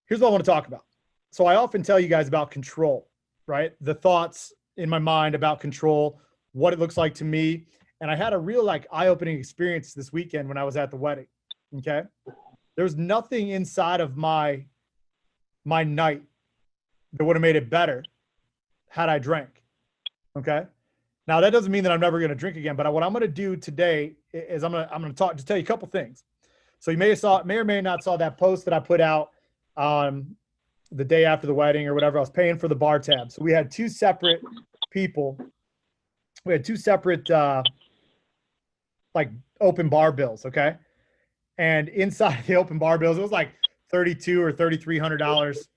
here's what I want to talk about. So I often tell you guys about control, right? The thoughts in my mind about control, what it looks like to me. And I had a real like eye-opening experience this weekend when I was at the wedding. Okay. There's nothing inside of my night that would have made it better had I drank. Okay. Now that doesn't mean that I'm never going to drink again, but what I'm going to do today is I'm going to talk, just tell you a couple things. So you may or may not saw that post that I put out the day after the wedding or whatever. I was paying for the bar tab. So we had two separate people. We had two separate like open bar bills. Okay. And inside the open bar bills, it was like $3,200 or $3,300.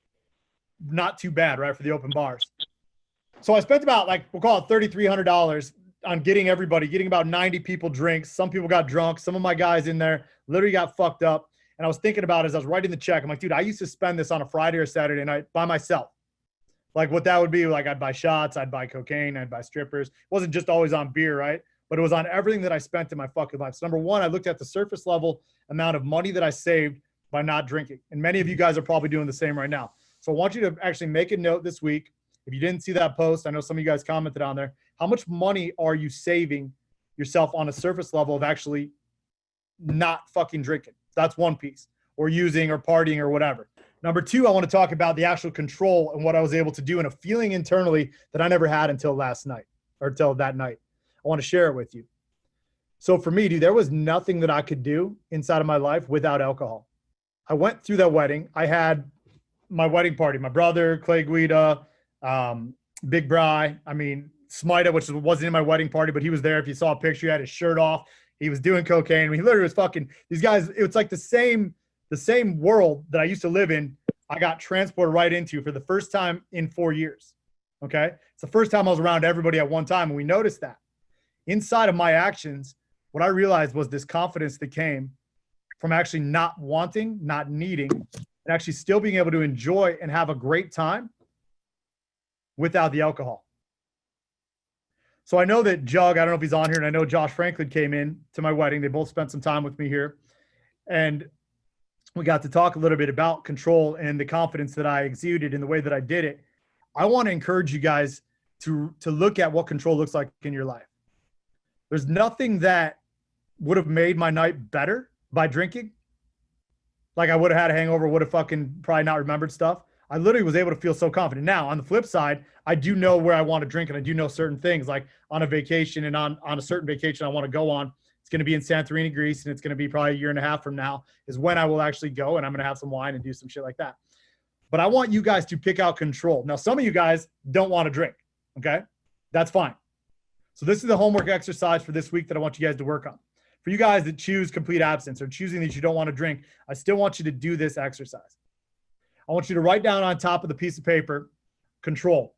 Not too bad, right, for the open bars. So I spent about like, we'll call it $3,300 on getting about 90 people drinks. Some people got drunk. Some of my guys in there literally got fucked up. And I was thinking about it as I was writing the check. I'm like, dude, I used to spend this on a Friday or Saturday night by myself. Like what that would be, like I'd buy shots, I'd buy cocaine, I'd buy strippers. It wasn't just always on beer, right? But it was on everything that I spent in my fucking life. So number one, I looked at the surface level amount of money that I saved by not drinking. And many of you guys are probably doing the same right now. So I want you to actually make a note this week. If you didn't see that post, I know some of you guys commented on there. How much money are you saving yourself on a surface level of actually not fucking drinking? That's one piece. Or using or partying or whatever. Number two, I want to talk about the actual control and what I was able to do and a feeling internally that I never had until last night or until that night. I want to share it with you. So for me, dude, there was nothing that I could do inside of my life without alcohol. I went through that wedding. I had my wedding party, my brother, Clay Guida, Big Bry. I mean, Smita, which wasn't in my wedding party, but he was there. If you saw a picture, he had his shirt off. He was doing cocaine. I mean, he literally was fucking these guys. It was like the same world that I used to live in. I got transported right into for the first time in 4 years. Okay. It's the first time I was around everybody at one time. And we noticed that inside of my actions, what I realized was this confidence that came from actually not wanting, not needing, and actually still being able to enjoy and have a great time without the alcohol. So I know that Jug, I don't know if he's on here, and I know Josh Franklin came in to my wedding. They both spent some time with me here. And we got to talk a little bit about control and the confidence that I exuded in the way that I did it. I want to encourage you guys to look at what control looks like in your life. There's nothing that would have made my night better by drinking. Like I would have had a hangover, would have fucking probably not remembered stuff. I literally was able to feel so confident. Now, on the flip side, I do know where I want to drink and I do know certain things, like on a vacation and on a certain vacation I want to go on. It's going to be in Santorini, Greece, and it's going to be probably a year and a half from now is when I will actually go, and I'm going to have some wine and do some shit like that. But I want you guys to pick out control. Now, some of you guys don't want to drink, okay? That's fine. So this is the homework exercise for this week that I want you guys to work on. For you guys that choose complete abstinence or choosing that you don't want to drink, I still want you to do this exercise. I want you to write down on top of the piece of paper, control.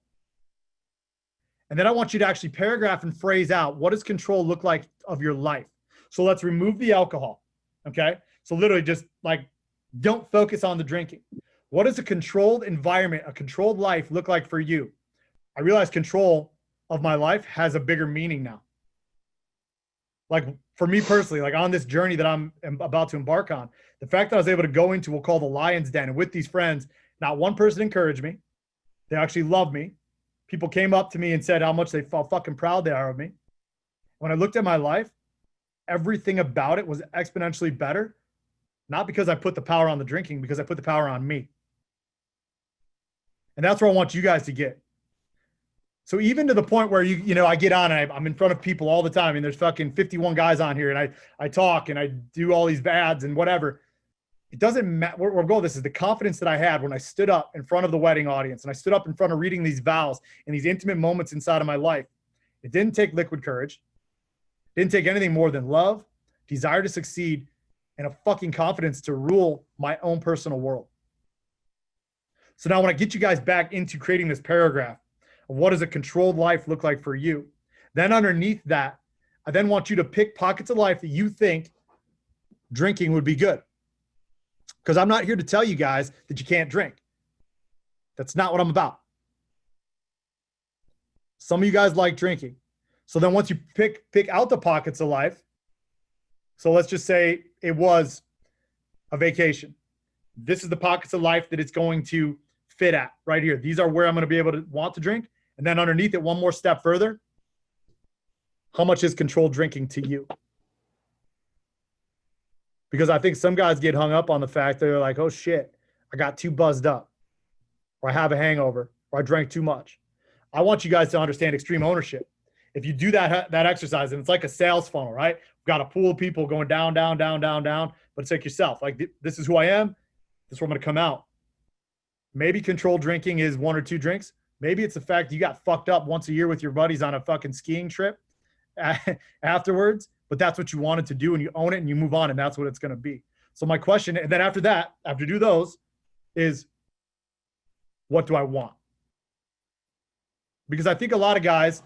And then I want you to actually paragraph and phrase out, what does control look like of your life? So let's remove the alcohol, okay? So literally just like, don't focus on the drinking. What does a controlled environment, a controlled life look like for you? I realize control of my life has a bigger meaning now. Like for me personally, like on this journey that I'm about to embark on, the fact that I was able to go into, we'll call the Lion's Den, and with these friends, not one person encouraged me. They actually loved me. People came up to me and said how much they felt fucking proud they are of me. When I looked at my life, everything about it was exponentially better. Not because I put the power on the drinking, because I put the power on me. And that's where I want you guys to get. So even to the point where you know, I get on and I'm in front of people all the time, and there's fucking 51 guys on here, and I talk and I do all these ads and whatever. It doesn't matter. We're going. This is the confidence that I had when I stood up in front of the wedding audience and I stood up in front of reading these vows and these intimate moments inside of my life. It didn't take liquid courage. It didn't take anything more than love, desire to succeed, and a fucking confidence to rule my own personal world. So now when I get you guys back into creating this paragraph of what does a controlled life look like for you, then underneath that, I then want you to pick pockets of life that you think drinking would be good. Because I'm not here to tell you guys that you can't drink. That's not what I'm about. Some of you guys like drinking. So then once you pick out the pockets of life, so let's just say it was a vacation. this is the pockets of life that it's going to fit at right here. These are where I'm going to be able to want to drink. And then underneath it, one more step further, how much is controlled drinking to you? Because I think some guys get hung up on the fact that they're like, oh shit, I got too buzzed up, or I have a hangover, or I drank too much. I want you guys to understand extreme ownership. If you do that exercise, and it's like a sales funnel, right? We've got a pool of people going down, down, down, down, down, but it's like yourself. Like, this is who I am. This is where I'm going to come out. Maybe controlled drinking is 1 or 2 drinks. Maybe it's the fact you got fucked up once a year with your buddies on a fucking skiing trip afterwards, but that's what you wanted to do, and you own it and you move on, and that's what it's going to be. So my question, and then after that, after you do those, is what do I want? Because I think a lot of guys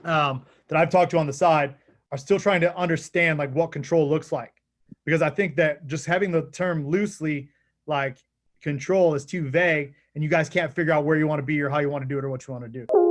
that I've talked to on the side are still trying to understand like what control looks like. Because I think that just having the term loosely, like control, is too vague, and you guys can't figure out where you want to be or how you want to do it or what you want to do.